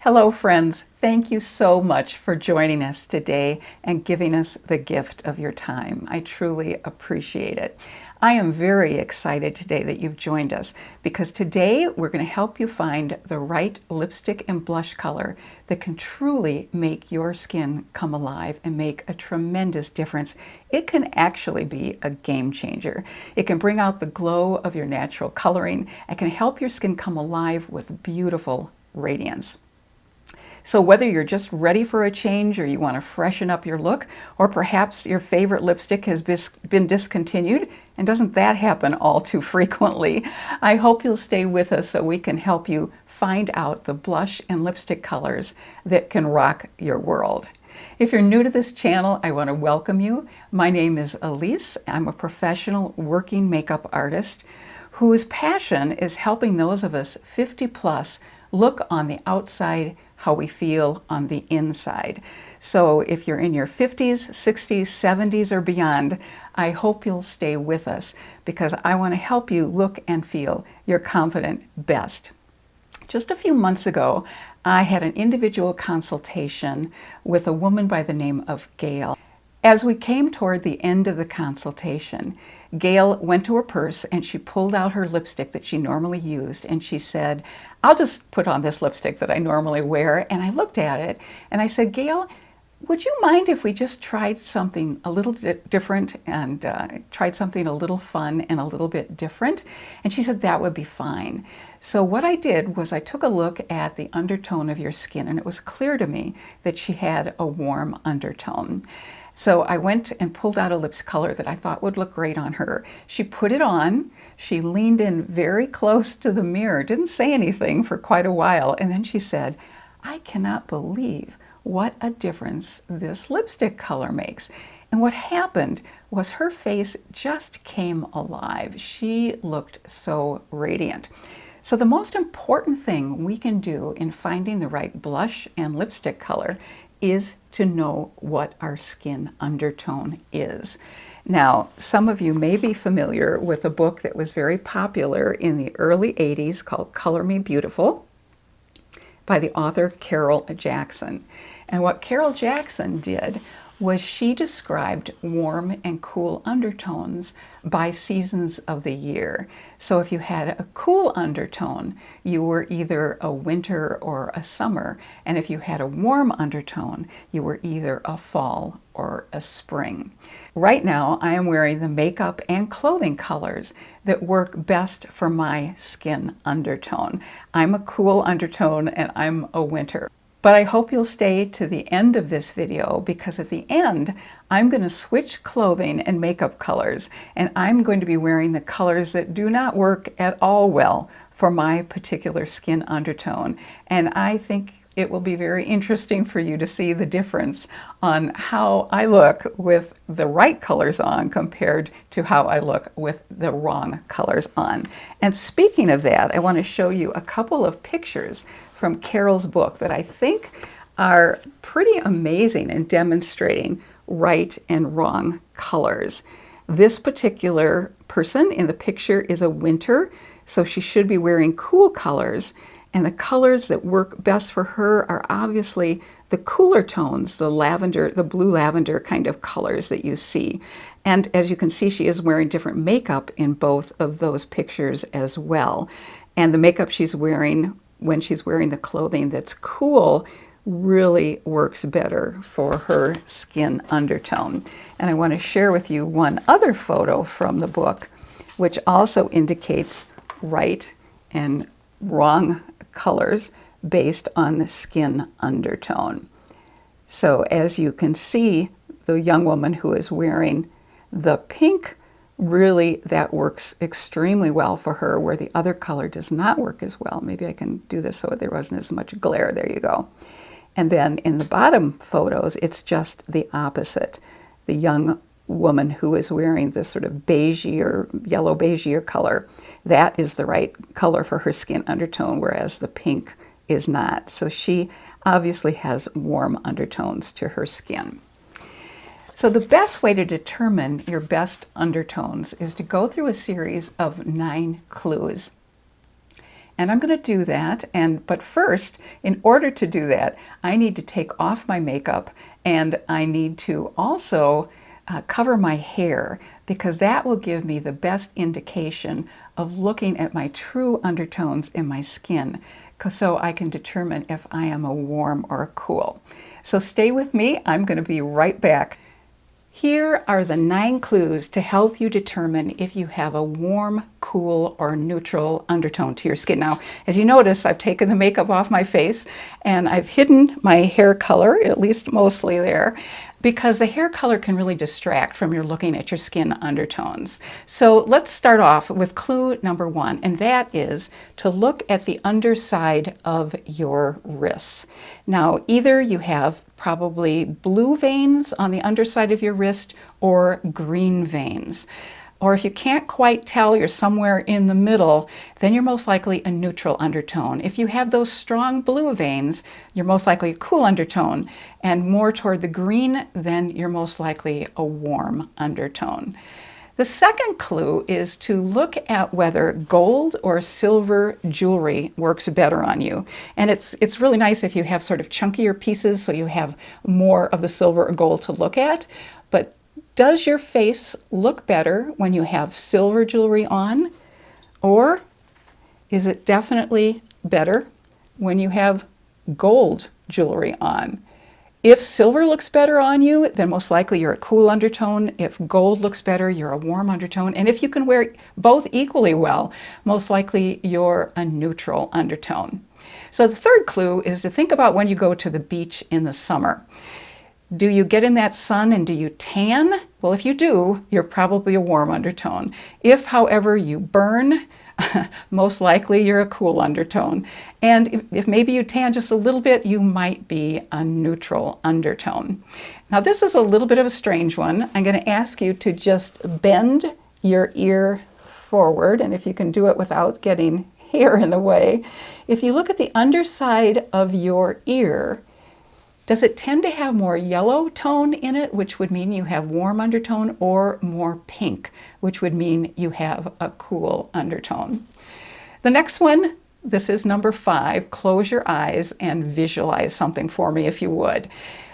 Hello friends, thank you so much for joining us today and giving us the gift of your time. I truly appreciate it. I am very excited today that you've joined us because today we're going to help you find the right lipstick and blush color that can truly make your skin come alive and make a tremendous difference. It can actually be a game changer. It can bring out the glow of your natural coloring and can help your skin come alive with beautiful radiance. So whether you're just ready for a change or you want to freshen up your look, or perhaps your favorite lipstick has been discontinued, and doesn't that happen all too frequently, I hope you'll stay with us so we can help you find out the blush and lipstick colors that can rock your world. If you're new to this channel, I want to welcome you. My name is Elise. I'm a professional working makeup artist whose passion is helping those of us 50 plus look on the outside how we feel on the inside. So if you're in your 50s, 60s, 70s, or beyond, I hope you'll stay with us because I want to help you look and feel your confident best. Just a few months ago, I had an individual consultation with a woman by the name of Gail. As we came toward the end of the consultation, Gail went to her purse and she pulled out her lipstick that she normally used and she said, "I'll just put on this lipstick that I normally wear." And I looked at it and I said, "Gail, would you mind if we just tried something a little different and tried something a little fun and a little bit different?" And she said that would be fine. So what I did was I took a look at the undertone of your skin and it was clear to me that she had a warm undertone. So I went and pulled out a lips color that I thought would look great on her. She put it on, she leaned in very close to the mirror, didn't say anything for quite a while, and then she said, "I cannot believe what a difference this lipstick color makes." And what happened was her face just came alive. She looked so radiant. So the most important thing we can do in finding the right blush and lipstick color is to know what our skin undertone is. Now, some of you may be familiar with a book that was very popular in the early 80s called Color Me Beautiful by the author Carol Jackson. And what Carol Jackson did was she described warm and cool undertones by seasons of the year. So if you had a cool undertone, you were either a winter or a summer. And if you had a warm undertone, you were either a fall or a spring. Right now, I am wearing the makeup and clothing colors that work best for my skin undertone. I'm a cool undertone and I'm a winter. But I hope you'll stay to the end of this video because at the end, I'm going to switch clothing and makeup colors, and I'm going to be wearing the colors that do not work at all well for my particular skin undertone. And I think it will be very interesting for you to see the difference on how I look with the right colors on compared to how I look with the wrong colors on. And speaking of that, I want to show you a couple of pictures from Carol's book that I think are pretty amazing in demonstrating right and wrong colors. This particular person in the picture is a winter, so she should be wearing cool colors. And the colors that work best for her are obviously the cooler tones, the lavender, the blue lavender kind of colors that you see. And as you can see, she is wearing different makeup in both of those pictures as well. And the makeup she's wearing when she's wearing the clothing that's cool really works better for her skin undertone. And I want to share with you one other photo from the book, which also indicates right and wrong colors based on the skin undertone. So as you can see, the young woman who is wearing the pink, really that works extremely well for her, where the other color does not work as well. Maybe I can do this so there wasn't as much glare. There you go. And then in the bottom photos, it's just the opposite. The young woman who is wearing this sort of beigeier, yellow beigeier color, that is the right color for her skin undertone, whereas the pink is not. So she obviously has warm undertones to her skin. So the best way to determine your best undertones is to go through a series of 9 clues. And I'm going to do that, but first, in order to do that, I need to take off my makeup, and I need to also cover my hair, because that will give me the best indication of looking at my true undertones in my skin, so I can determine if I am a warm or a cool. So stay with me, I'm going to be right back. Here are the 9 clues to help you determine if you have a warm, cool, or neutral undertone to your skin. Now, as you notice, I've taken the makeup off my face and I've hidden my hair color, at least mostly there, because the hair color can really distract from your looking at your skin undertones. So let's start off with clue number 1, and that is to look at the underside of your wrists. Now, either you have probably blue veins on the underside of your wrist or green veins. Or if you can't quite tell, you're somewhere in the middle, then you're most likely a neutral undertone. If you have those strong blue veins, you're most likely a cool undertone, and more toward the green, then you're most likely a warm undertone. The second clue is to look at whether gold or silver jewelry works better on you. And it's really nice if you have sort of chunkier pieces so you have more of the silver or gold to look at. But does your face look better when you have silver jewelry on? Or is it definitely better when you have gold jewelry on? If silver looks better on you, then most likely you're a cool undertone. If gold looks better, you're a warm undertone. And if you can wear both equally well, most likely you're a neutral undertone. So the third clue is to think about when you go to the beach in the summer. Do you get in that sun and do you tan? Well, if you do, you're probably a warm undertone. If, however, you burn, most likely you're a cool undertone. And if maybe you tan just a little bit, you might be a neutral undertone. Now, this is a little bit of a strange one. I'm going to ask you to just bend your ear forward, and if you can do it without getting hair in the way. If you look at the underside of your ear, does it tend to have more yellow tone in it, which would mean you have warm undertone, or more pink, which would mean you have a cool undertone? The next one, this is number 5. Close your eyes and visualize something for me if you would.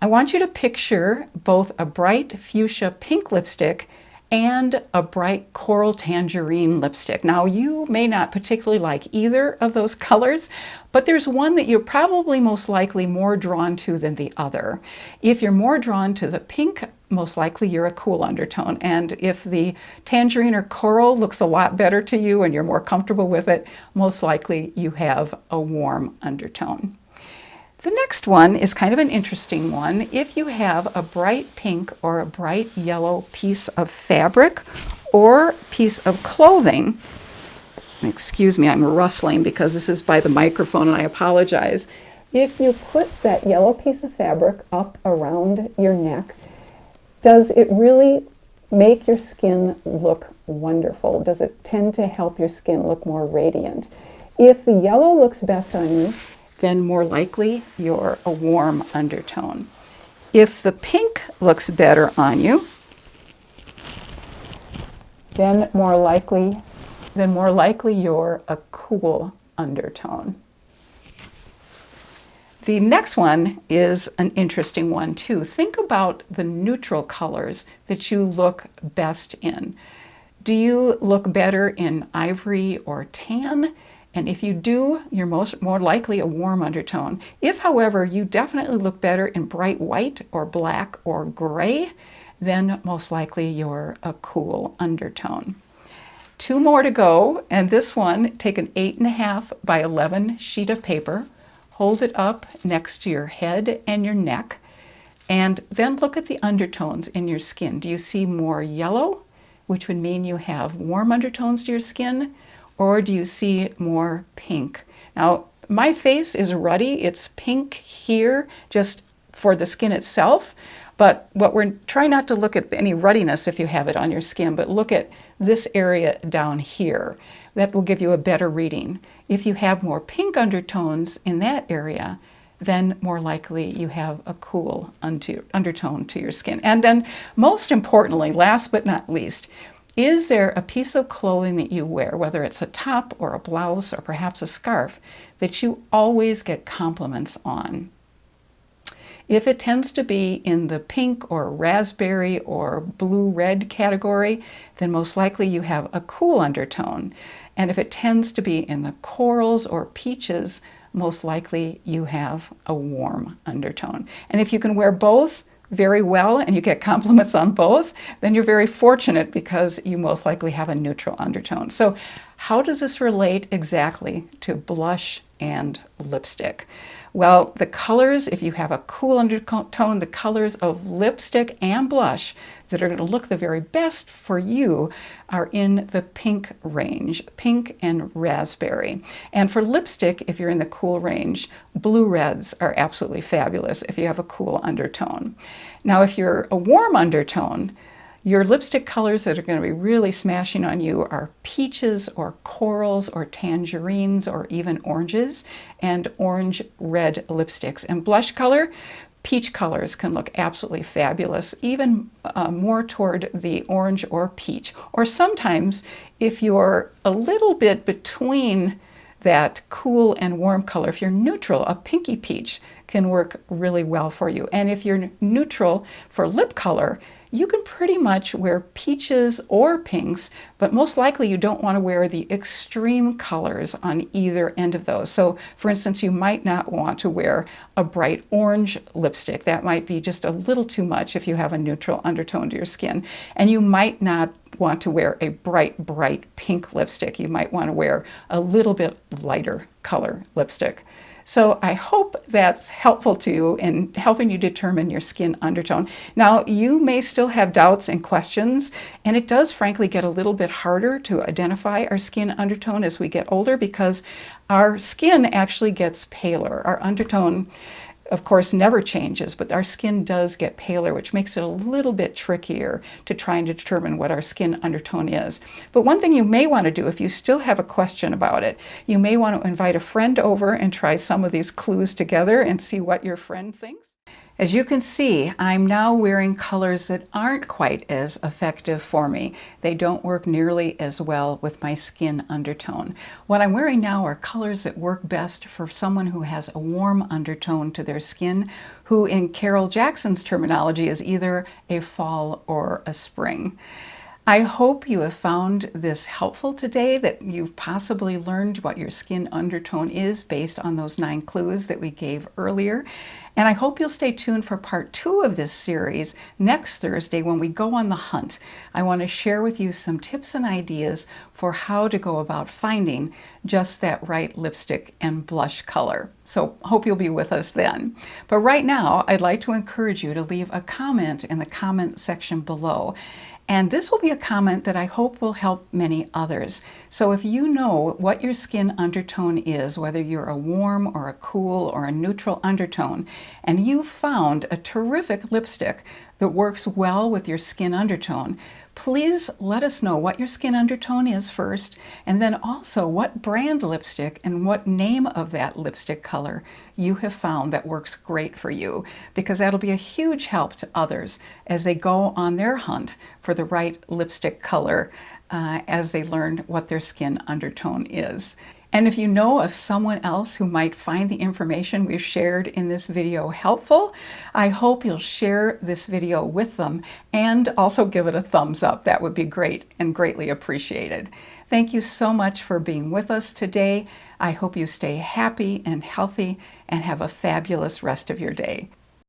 I want you to picture both a bright fuchsia pink lipstick and a bright coral tangerine lipstick. Now, you may not particularly like either of those colors, but there's one that you're probably most likely more drawn to than the other. If you're more drawn to the pink, most likely you're a cool undertone. And if the tangerine or coral looks a lot better to you and you're more comfortable with it, most likely you have a warm undertone. The next one is kind of an interesting one. If you have a bright pink or a bright yellow piece of fabric or piece of clothing, excuse me, I'm rustling because this is by the microphone and I apologize. If you put that yellow piece of fabric up around your neck, does it really make your skin look wonderful? Does it tend to help your skin look more radiant? If the yellow looks best on you, then more likely you're a warm undertone. If the pink looks better on you, then more likely you're a cool undertone. The next one is an interesting one too. Think about the neutral colors that you look best in. Do you look better in ivory or tan? And if you do, you're more likely a warm undertone. If, however, you definitely look better in bright white or black or gray, then most likely you're a cool undertone. 2 more to go, and this one, take an 8.5 by 11 sheet of paper, hold it up next to your head and your neck, and then look at the undertones in your skin. Do you see more yellow, which would mean you have warm undertones to your skin? Or do you see more pink? Now, my face is ruddy. It's pink here just for the skin itself. But what we're trying not to look at any ruddiness if you have it on your skin, but look at this area down here. That will give you a better reading. If you have more pink undertones in that area, then more likely you have a cool undertone to your skin. And then most importantly, last but not least, Is there a piece of clothing that you wear, whether it's a top or a blouse or perhaps a scarf, that you always get compliments on? If it tends to be in the pink or raspberry or blue-red category, then most likely you have a cool undertone. And if it tends to be in the corals or peaches, most likely you have a warm undertone. And if you can wear both very well and you get compliments on both, then you're very fortunate because you most likely have a neutral undertone. So how does this relate exactly to blush and lipstick? Well, the colors, if you have a cool undertone, the colors of lipstick and blush that are going to look the very best for you are in the pink range, pink and raspberry. And for lipstick, if you're in the cool range, blue reds are absolutely fabulous if you have a cool undertone. Now, if you're a warm undertone, your lipstick colors that are going to be really smashing on you are peaches or corals or tangerines or even oranges and orange red lipsticks. And blush color, peach colors can look absolutely fabulous, even more toward the orange or peach. Or sometimes if you're a little bit between that cool and warm color, if you're neutral, a pinky peach can work really well for you. And if you're neutral for lip color, you can pretty much wear peaches or pinks, but most likely you don't want to wear the extreme colors on either end of those. So for instance, you might not want to wear a bright orange lipstick. That might be just a little too much if you have a neutral undertone to your skin. And you might not want to wear a bright pink lipstick. You might want to wear a little bit lighter color lipstick. So I hope that's helpful to you in helping you determine your skin undertone. Now, you may still have doubts and questions, and it does frankly get a little bit harder to identify our skin undertone as we get older because our skin actually gets paler. Our undertone, of course, never changes, but our skin does get paler, which makes it a little bit trickier to try and determine what our skin undertone is. But one thing you may want to do if you still have a question about it, you may want to invite a friend over and try some of these clues together and see what your friend thinks. As you can see, I'm now wearing colors that aren't quite as effective for me. They don't work nearly as well with my skin undertone. What I'm wearing now are colors that work best for someone who has a warm undertone to their skin, who in Carol Jackson's terminology is either a fall or a spring. I hope you have found this helpful today, that you've possibly learned what your skin undertone is based on those 9 clues that we gave earlier. And I hope you'll stay tuned for part 2 of this series next Thursday when we go on the hunt. I want to share with you some tips and ideas for how to go about finding just that right lipstick and blush color. So hope you'll be with us then. But right now, I'd like to encourage you to leave a comment in the comment section below. And this will be a comment that I hope will help many others. So if you know what your skin undertone is, whether you're a warm or a cool or a neutral undertone, and you found a terrific lipstick that works well with your skin undertone, please let us know what your skin undertone is first, and then also what brand lipstick and what name of that lipstick color you have found that works great for you, because that'll be a huge help to others as they go on their hunt for the right lipstick color as they learn what their skin undertone is. And if you know of someone else who might find the information we've shared in this video helpful, I hope you'll share this video with them and also give it a thumbs up. That would be great and greatly appreciated. Thank you so much for being with us today. I hope you stay happy and healthy and have a fabulous rest of your day.